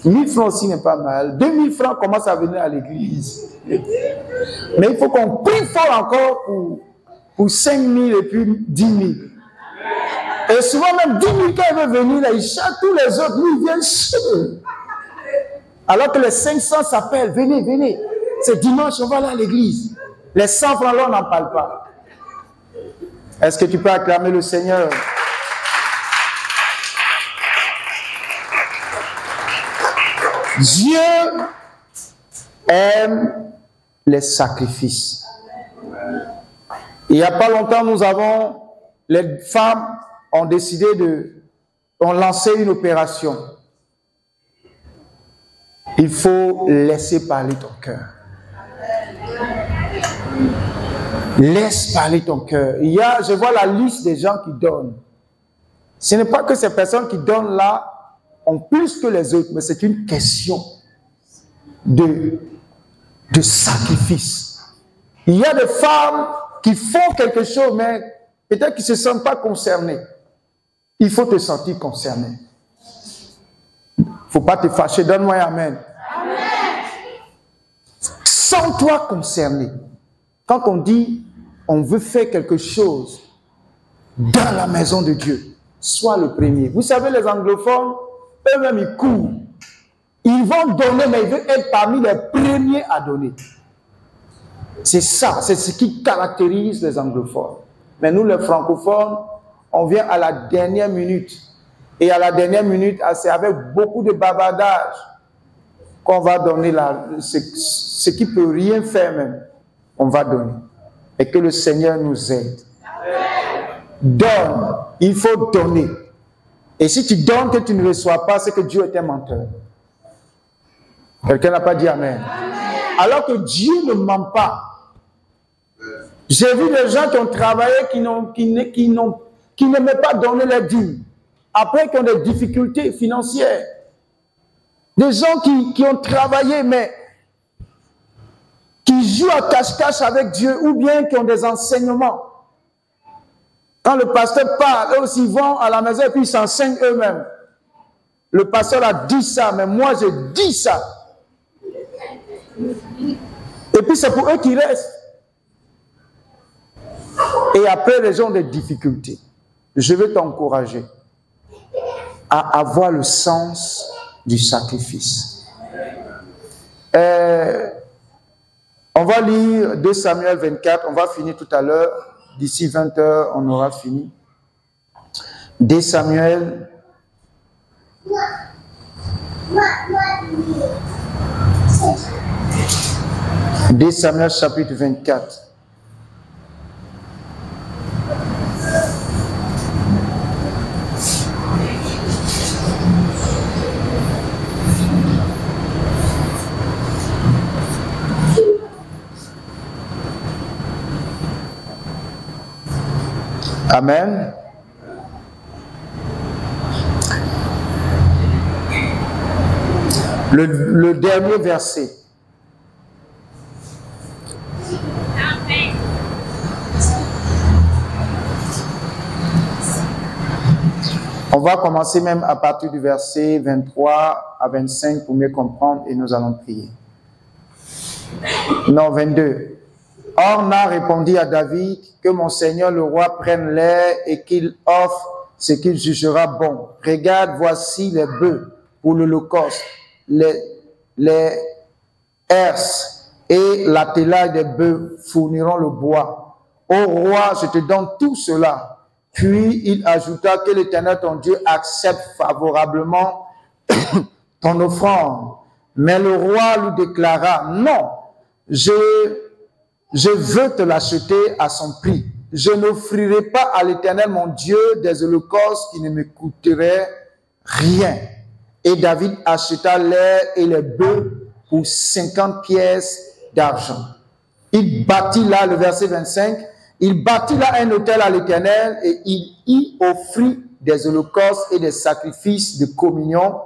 1000 francs aussi n'est pas mal. 2000 francs commencent à venir à l'église. Mais il faut qu'on prie fort encore pour 5 000 et puis 10 000. Et souvent même 10 000 quand il veut venir, là, il chatte tous les autres, lui il vient seul. Alors que les 500 s'appellent, venez, venez. C'est dimanche, on va aller à l'église. Les 100 francs là, on n'en parle pas. Est-ce que tu peux acclamer le Seigneur? Dieu aime les sacrifices. Il n'y a pas longtemps, les femmes ont décidé ont lancé une opération. Il faut laisser parler ton cœur. Laisse parler ton cœur. Je vois la liste des gens qui donnent. Ce n'est pas que ces personnes qui donnent là ont plus que les autres, mais c'est une question de sacrifice. Il y a des femmes qui font quelque chose, mais peut-être qu'ils ne se sentent pas concernés. Il faut te sentir concerné. Il ne faut pas te fâcher. Donne-moi un amen. Amen. Sens-toi concerné. Quand on dit on veut faire quelque chose dans la maison de Dieu, sois le premier. Vous savez, les anglophones, eux-mêmes, ils courent. Ils vont donner, mais ils veulent être parmi les premiers à donner. C'est ça, c'est ce qui caractérise les anglophones. Mais nous, les francophones, on vient à la dernière minute. Et à la dernière minute, c'est avec beaucoup de bavardage qu'on va donner ce qui ne peut rien faire même. On va donner. Et que le Seigneur nous aide. Donne. Il faut donner. Et si tu donnes que tu ne reçois pas, c'est que Dieu est un menteur. Quelqu'un n'a pas dit Amen. Alors que Dieu ne ment pas. J'ai vu des gens qui ont travaillé, qui n'aimaient pas donner les dîmes. Après, qui ont des difficultés financières. Des gens qui ont travaillé, mais qui jouent à cache-cache avec Dieu, ou bien qui ont des enseignements. Quand le pasteur parle, eux aussi vont à la maison et puis ils s'enseignent eux-mêmes. Le pasteur a dit ça, mais moi j'ai dit ça. Et puis c'est pour eux qui restent. Et après, les gens ont des difficultés. Je veux t'encourager à avoir le sens du sacrifice. On va lire 2 Samuel 24, on va finir tout à l'heure. D'ici 20 h, on aura fini. 2 Samuel. 2 Samuel chapitre 24. Amen. Le dernier verset. On va commencer même à partir du verset 23 à 25 pour mieux comprendre et nous allons prier. Non, 22. Orna répondit à David que mon Seigneur le roi prenne l'air et qu'il offre ce qu'il jugera bon. Regarde, voici les bœufs pour l'holocauste, les herses et l'attelage des bœufs fourniront le bois. Ô roi, je te donne tout cela. Puis il ajouta que l'Éternel ton Dieu accepte favorablement ton offrande. Mais le roi lui déclara, non, je veux te l'acheter à son prix. Je n'offrirai pas à l'Éternel mon Dieu des holocaustes qui ne me coûteraient rien. Et David acheta l'air et les bœufs pour 50 pièces d'argent. Il bâtit là, le verset 25, il bâtit là un autel à l'Éternel et il y offrit des holocaustes et des sacrifices de communion.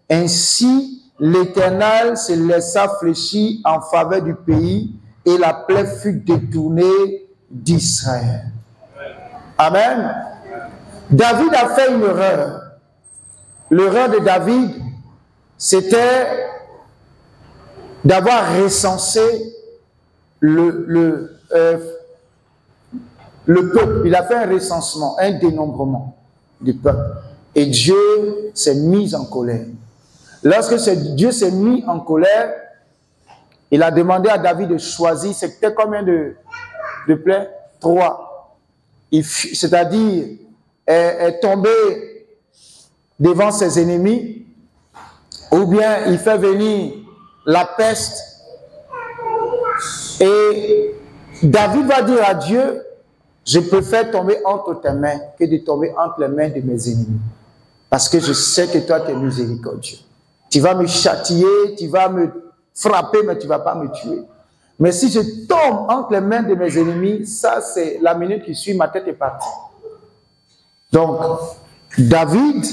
Ainsi, l'Éternel se laissa fléchir en faveur du pays et la plaie fut détournée d'Israël. Amen. David a fait une erreur. L'erreur de David, c'était d'avoir recensé le peuple. Il a fait un recensement, un dénombrement du peuple. Et Dieu s'est mis en colère. Lorsque Dieu s'est mis en colère, il a demandé à David de choisir, c'était combien de plaies? 3. C'est-à-dire, est tombé devant ses ennemis, ou bien il fait venir la peste. Et David va dire à Dieu, je préfère tomber entre tes mains que de tomber entre les mains de mes ennemis. Parce que je sais que toi, tu es miséricordieux. Tu vas me châtier, tu vas me frapper, mais tu ne vas pas me tuer. Mais si je tombe entre les mains de mes ennemis, ça c'est la minute qui suit, ma tête est partie. Donc, David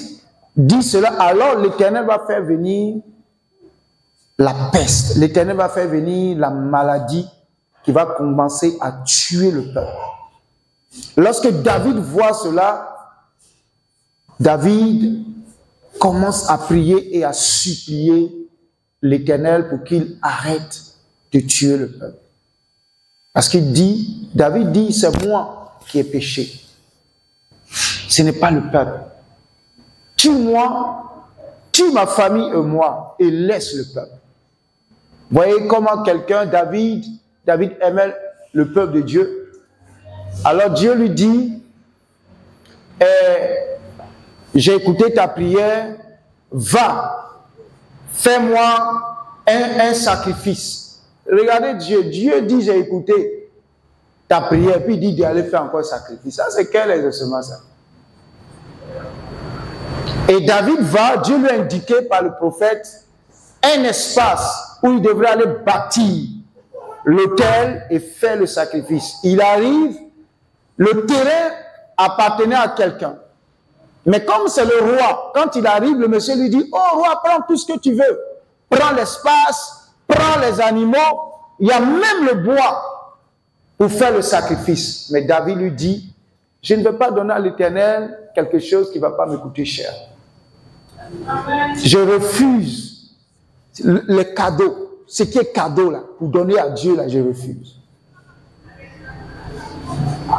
dit cela, alors l'Éternel va faire venir la peste. L'Éternel va faire venir la maladie qui va commencer à tuer le peuple. Lorsque David voit cela, David commence à prier et à supplier l'Éternel pour qu'il arrête de tuer le peuple. Parce qu'il dit, David dit, c'est moi qui ai péché. Ce n'est pas le peuple. Tue-moi, tue ma famille et moi, et laisse le peuple. Voyez comment quelqu'un, David aimait le peuple de Dieu. Alors Dieu lui dit, j'ai écouté ta prière, va, fais-moi un sacrifice. Regardez Dieu, Dieu dit j'ai écouté ta prière, puis il dit d'aller faire encore un sacrifice. Ça c'est quel exaucement ça? Et David va, Dieu lui a indiqué par le prophète un espace où il devrait aller bâtir l'autel et faire le sacrifice. Il arrive, le terrain appartenait à quelqu'un. Mais comme c'est le roi, quand il arrive, le monsieur lui dit, oh roi, prends tout ce que tu veux. Prends l'espace, prends les animaux, il y a même le bois pour faire le sacrifice. Mais David lui dit, je ne veux pas donner à l'Éternel quelque chose qui ne va pas me coûter cher. Je refuse les cadeaux. Ce qui est cadeau là, pour donner à Dieu là, je refuse.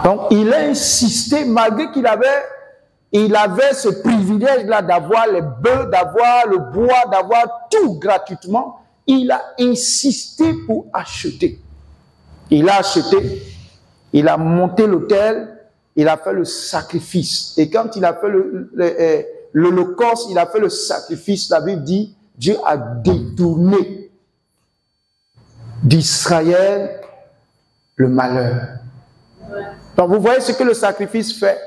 Donc il a insisté, malgré qu'il avait ce privilège-là d'avoir les bœufs, d'avoir le bois, d'avoir tout gratuitement. Il a insisté pour acheter. Il a acheté, il a monté l'autel, il a fait le sacrifice. Et quand il a fait l'holocauste, il a fait le sacrifice, la Bible dit, Dieu a détourné d'Israël le malheur. Donc vous voyez ce que le sacrifice fait.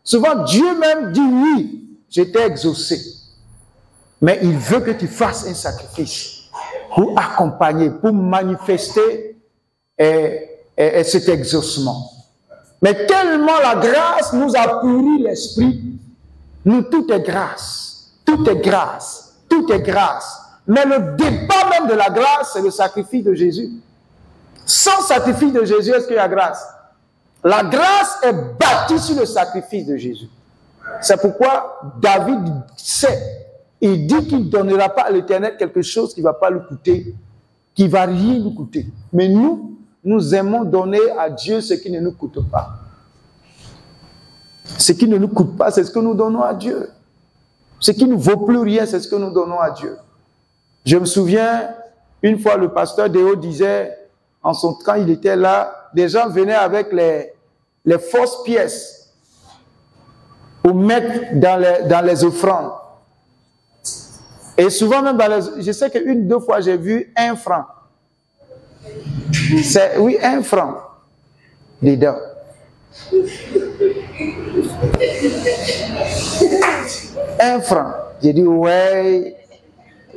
Souvent, Dieu même dit oui, je t'ai exaucé. Mais il veut que tu fasses un sacrifice pour accompagner, pour manifester cet exaucement. Mais tellement la grâce nous a pourri l'esprit, nous, tout est grâce. Tout est grâce. Tout est grâce. Mais le départ même de la grâce, c'est le sacrifice de Jésus. Sans sacrifice de Jésus, est-ce qu'il y a grâce? La grâce est bâtie sur le sacrifice de Jésus. C'est pourquoi David sait, il dit qu'il ne donnera pas à l'Éternel quelque chose qui ne va pas lui coûter, qui ne va rien lui coûter. Mais nous aimons donner à Dieu ce qui ne nous coûte pas. Ce qui ne nous coûte pas, c'est ce que nous donnons à Dieu. Ce qui ne vaut plus rien, c'est ce que nous donnons à Dieu. Je me souviens, une fois, le pasteur Déo disait, quand il était là, des gens venaient avec les fausses pièces pour mettre dans les offrandes. Et souvent même, je sais qu'une, deux fois, j'ai vu 1 franc. Oui, 1 franc dedans. Un franc. J'ai dit, ouais,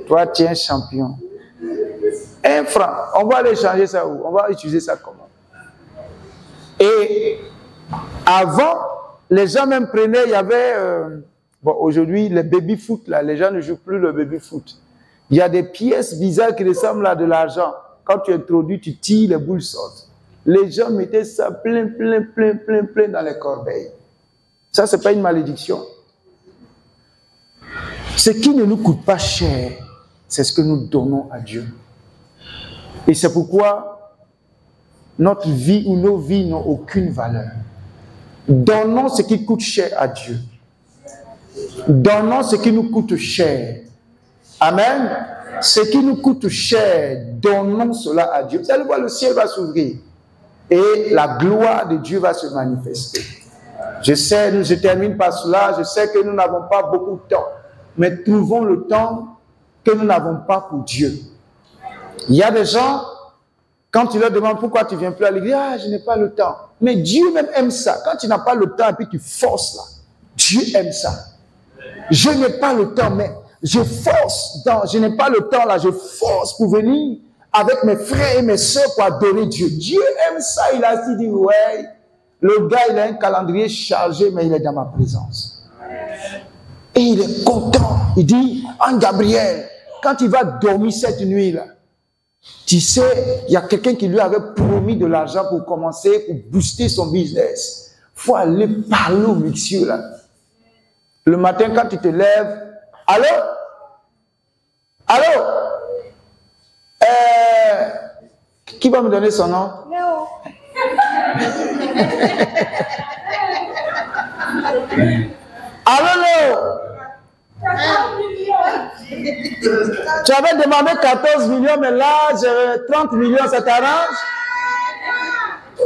toi, tu es un champion. 1 franc. On va aller changer ça où? On va utiliser ça comment? Et avant, les gens même prenaient, il y avait, bon, aujourd'hui, le baby-foot, là, les gens ne jouent plus le baby-foot. Il y a des pièces bizarres qui ressemblent à de l'argent. Quand tu introduis, tu tires, les boules sortent. Les gens mettaient ça plein dans les corbeilles. Ça, ce n'est pas une malédiction. Ce qui ne nous coûte pas cher, c'est ce que nous donnons à Dieu. Et c'est pourquoi notre vie ou nos vies n'ont aucune valeur. Donnons ce qui coûte cher à Dieu. Donnons ce qui nous coûte cher. Amen. Ce qui nous coûte cher, donnons cela à Dieu. Vous allez voir, le ciel va s'ouvrir. Et la gloire de Dieu va se manifester. Je termine par cela, je sais que nous n'avons pas beaucoup de temps, mais trouvons le temps que nous n'avons pas pour Dieu. Il y a des gens, quand tu leur demandes pourquoi tu ne viens plus à l'église, je n'ai pas le temps. Mais Dieu même aime ça. Quand tu n'as pas le temps et puis tu forces là, Dieu aime ça. Je n'ai pas le temps, mais je force. Je n'ai pas le temps là, je force pour venir avec mes frères et mes soeurs pour adorer Dieu. Dieu aime ça. Il a dit, ouais, le gars, il a un calendrier chargé, mais il est dans ma présence. Et il est content. Il dit, Anne Gabriel, quand il va dormir cette nuit-là, tu sais, il y a quelqu'un qui lui avait promis de l'argent pour commencer, pour booster son business. Il faut aller parler au monsieur là. Le matin, quand tu te lèves, allô? Allô? Qui va me donner son nom? Non. Allô, Léo? Tu avais demandé 14 millions, mais là, j'ai 30 millions, ça t'arrange?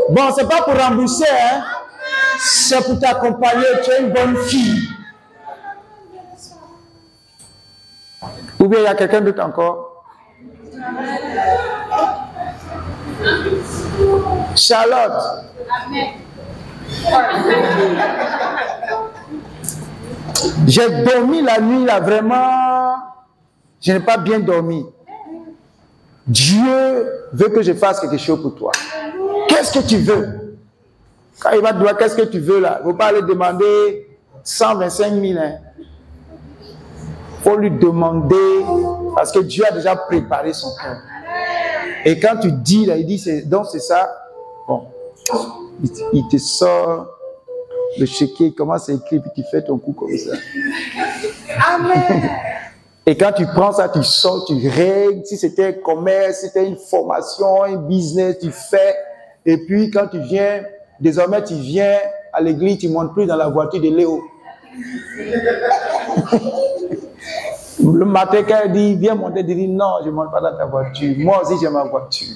Bon, c'est pas pour rembourser, hein? C'est pour t'accompagner, tu es une bonne fille. Ou bien il y a quelqu'un d'autre encore? Charlotte. J'ai dormi la nuit là, vraiment, je n'ai pas bien dormi. Dieu veut que je fasse quelque chose pour toi. Qu'est-ce que tu veux? Quand il va te dire qu'est-ce que tu veux là, il ne faut pas aller demander 125 000. Hein. Il faut lui demander, parce que Dieu a déjà préparé son cœur. Et quand tu dis là, il dit, donc c'est ça, bon, il te sort le chéquier, il commence à écrire, puis tu fais ton coup comme ça. Amen. Et quand tu prends ça, tu sors, tu règles, si c'était un commerce, si c'était une formation, un business, tu fais. Et puis quand tu viens, désormais tu viens à l'église, tu ne montes plus dans la voiture de Léo. Le matin, quand il dit, viens monter, il dit, non, je ne monte pas dans ta voiture. Moi aussi, j'ai ma voiture.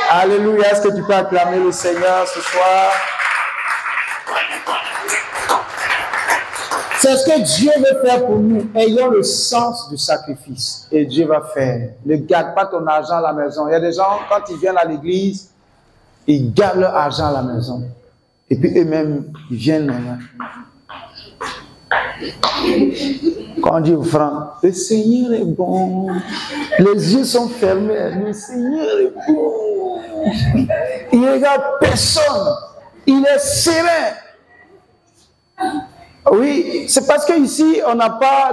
Alléluia. Est-ce que tu peux acclamer le Seigneur ce soir? C'est ce que Dieu veut faire pour nous. Ayons le sens du sacrifice. Et Dieu va faire. Ne garde pas ton argent à la maison. Il y a des gens, quand ils viennent à l'église, ils gardent leur argent à la maison. Et puis eux-mêmes, ils viennent là. Quand on dit aux frères, le Seigneur est bon, les yeux sont fermés, le Seigneur est bon. Il ne regarde personne. Il est serein. Oui, c'est parce qu'ici, on n'a pas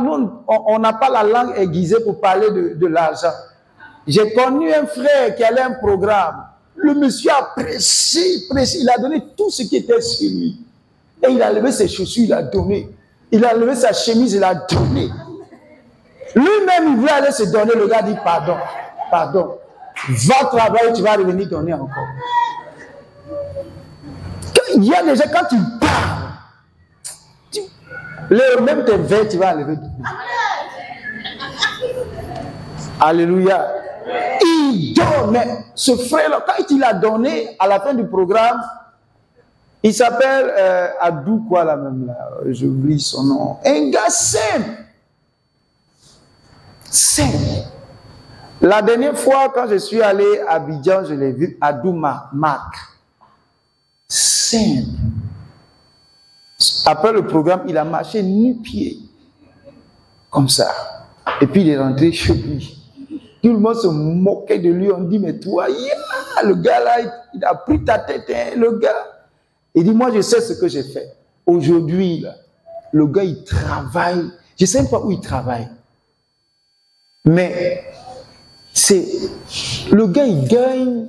la langue aiguisée pour parler de l'argent. J'ai connu un frère qui allait à un programme. Le monsieur a prêché, il a donné tout ce qui était sur lui. Et il a levé ses chaussures, il a donné. Il a levé sa chemise, il a donné. Lui-même, il voulait aller se donner. Le gars dit pardon, pardon. Va travailler, tu vas revenir donner encore. Il y a déjà, quand tu parles, même tes verres, tu vas lever. Alléluia. Il donne. Mais ce frère-là, quand il a donné à la fin du programme, il s'appelle Adou, quoi, là même, là. J'oublie son nom. Un gars simple. Simple. La dernière fois, quand je suis allé à Abidjan, je l'ai vu, Adou Marc. Simple. Après le programme, il a marché nu-pied. Comme ça. Et puis il est rentré chez lui. Tout le monde se moquait de lui. On dit, mais toi, le gars là, il a pris ta tête, hein, le gars. Il dit, moi, je sais ce que j'ai fait. Aujourd'hui, là, le gars, il travaille. Je ne sais pas où il travaille. Mais, le gars, il gagne.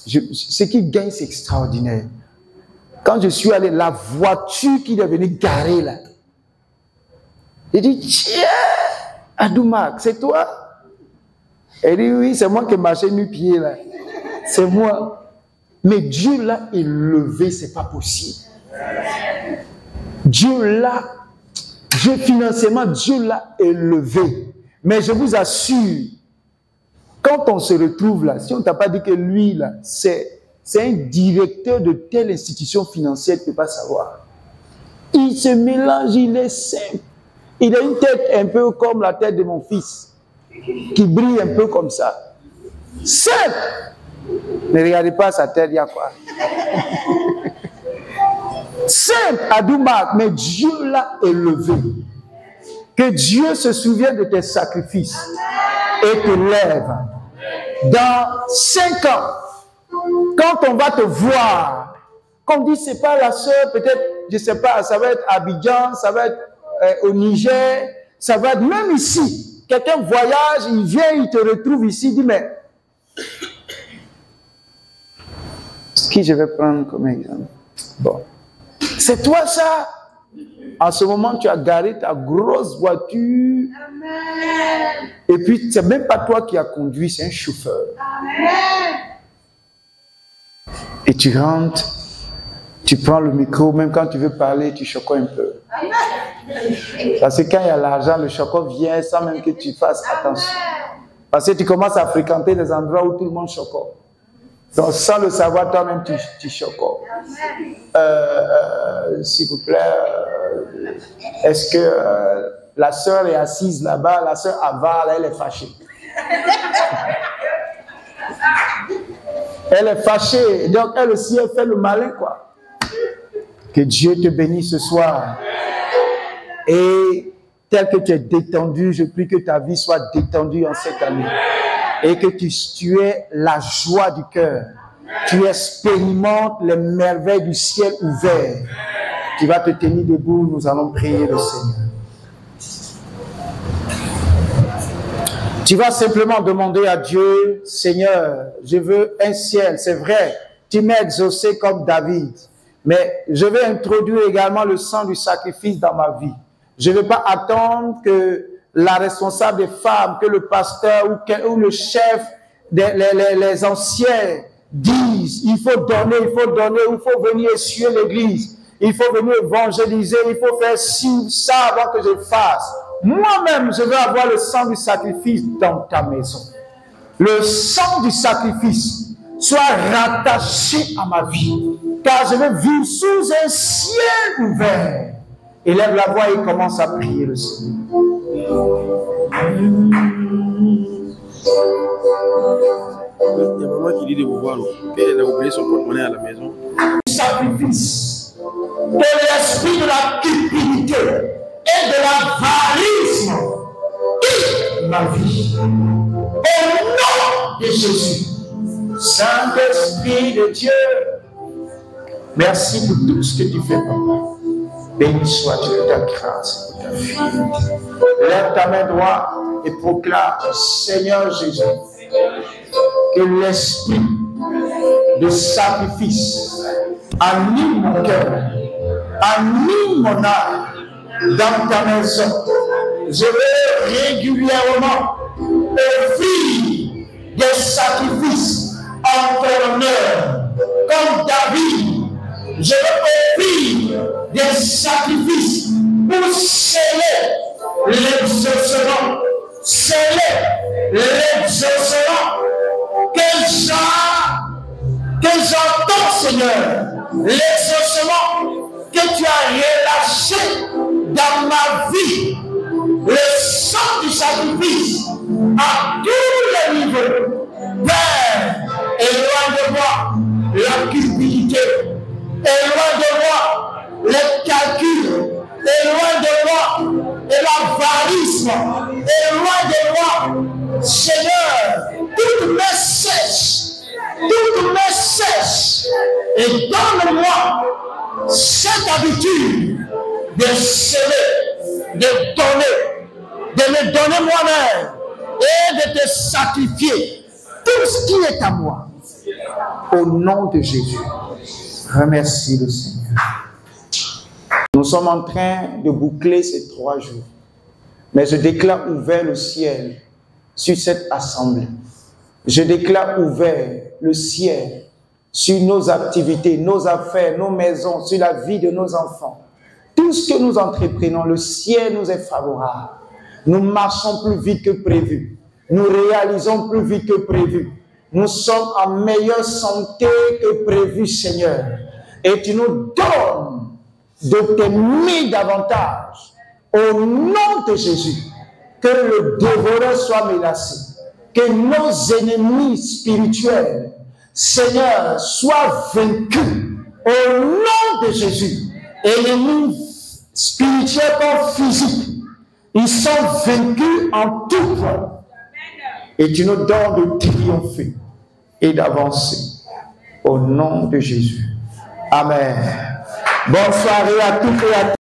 Ce qu'il gagne, c'est extraordinaire. Quand je suis allé, la voiture qu'il est venu garer, là. Il dit, tiens, Adoumak, c'est toi? Elle dit, oui, c'est moi qui ai marché nu-pied, là. C'est moi. Mais Dieu l'a élevé, c'est pas possible. Dieu financièrement, Dieu l'a élevé. Mais je vous assure, quand on se retrouve là, si on ne t'a pas dit que lui, là, c'est un directeur de telle institution financière, tu ne peux pas savoir. Il se mélange, il est simple. Il a une tête un peu comme la tête de mon fils, qui brille un peu comme ça. Simple. Ne regardez pas sa tête, il y a quoi? Simple, Adoumak, mais Dieu l'a élevé. Que Dieu se souvienne de tes sacrifices et te lève. Dans 5 ans, quand on va te voir, qu'on dit c'est pas la sœur, peut-être, je sais pas, ça va être à Abidjan, ça va être au Niger, ça va être même ici. Quelqu'un voyage, il vient, il te retrouve ici, il dit mais qui je vais prendre comme exemple? Bon, c'est toi ça. En ce moment, tu as garé ta grosse voiture. Amen. Et puis, c'est même pas toi qui as conduit, c'est un chauffeur. Amen. Et tu rentres, tu prends le micro, même quand tu veux parler, tu choques un peu. Amen. Parce que quand il y a l'argent, le choco vient sans même que tu fasses attention. Parce que tu commences à fréquenter des endroits où tout le monde choque. Donc, sans le savoir, toi-même, tu choques. S'il vous plaît, est-ce que la sœur est assise là-bas, la sœur Ava, elle est fâchée. Elle est fâchée, donc elle aussi, elle fait le malin, quoi. Que Dieu te bénisse ce soir. Et tel que tu es détendu, je prie que ta vie soit détendue en cette année. Et que tu aies la joie du cœur. Tu expérimentes les merveilles du ciel ouvert. Tu vas te tenir debout, nous allons prier le Seigneur. Tu vas simplement demander à Dieu, Seigneur, je veux un ciel, c'est vrai, tu m'as exaucé comme David, mais je vais introduire également le sang du sacrifice dans ma vie. Je ne vais pas attendre que la responsable des femmes, que le pasteur ou le chef, les anciens disent, il faut donner, il faut venir essuyer l'église, il faut venir évangéliser, il faut faire ci, ça avant que je fasse. Moi-même, je veux avoir le sang du sacrifice dans ta maison. Le sang du sacrifice soit rattaché à ma vie, car je veux vivre sous un ciel ouvert. Élève la voix et commence à prier le Seigneur. Il y a maman qui dit de vous voir qu'elle a oublié son porte-monnaie à la maison. Sacrifice de l'esprit de la cupidité et de l'avarisme quitte ma vie. Au nom de Jésus, Saint-Esprit de Dieu, Merci pour tout ce que tu fais, Papa. Béni sois-tu pour ta grâce, pour ta fidélité. Lève ta main droite et proclame, Seigneur Jésus, que l'esprit de sacrifice anime mon cœur, anime mon âme dans ta maison. Je veux régulièrement offrir des sacrifices en ton honneur. Comme David, je veux offrir des sacrifices pour sceller l'exaucement. Sceller l'exaucement. Que j'entends, Seigneur, l'exaucement que tu as relâché dans ma vie. Le sang du sacrifice à tous les niveaux. Père, éloigne de moi la cupidité, éloigne de moi les calculs, éloigne de moi l'avarisme, éloigne de moi, Seigneur, toutes mes sèches, et donne-moi cette habitude de sceller, de donner, de me donner moi-même et de te sacrifier tout ce qui est à moi. Au nom de Jésus, remercie le Seigneur. Nous sommes en train de boucler ces 3 jours. Mais je déclare ouvert le ciel sur cette assemblée. Je déclare ouvert le ciel sur nos activités, nos affaires, nos maisons, sur la vie de nos enfants. Tout ce que nous entreprenons, le ciel nous est favorable. Nous marchons plus vite que prévu. Nous réalisons plus vite que prévu. Nous sommes en meilleure santé que prévu, Seigneur. Et tu nous donnes de t'aimer davantage. Au nom de Jésus, que le dévoreur soit menacé. Que nos ennemis spirituels, Seigneur, soient vaincus. Au nom de Jésus. Ennemis spirituels comme physiques, ils sont vaincus en tout point. Et tu nous donnes de triompher et d'avancer. Au nom de Jésus. Amen. Bonne soirée à toutes et à tous.